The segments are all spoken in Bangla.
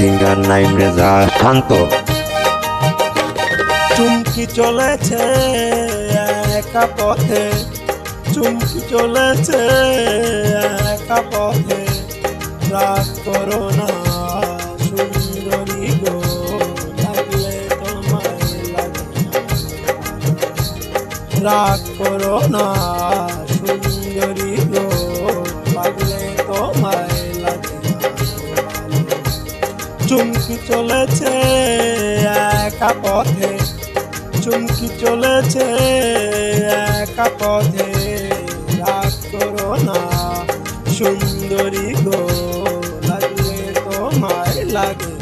সিঙ্গার নাইম রেজা শান্ত। চুমকি চলেছে একা পথে, চুমকি চলেছে একা পথে, রাগ করো না সুন্দরী গো, লাগলে তোমায় লাগে। রাগ করো না সুন্দরী গো, লাগলে তোমায় লাগে। চুমকি চলেছে একা পথে, চুমকি চলেছে একা পথে, রাগ করো না সুন্দরী গো, লাগলে তোমায় লাগে।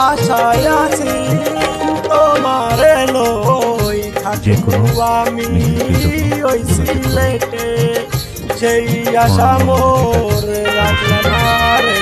আশায় আছি তোমার লই থাকবো আমি ওই সিলেটে, সেই আশা মোর রাখলাম রে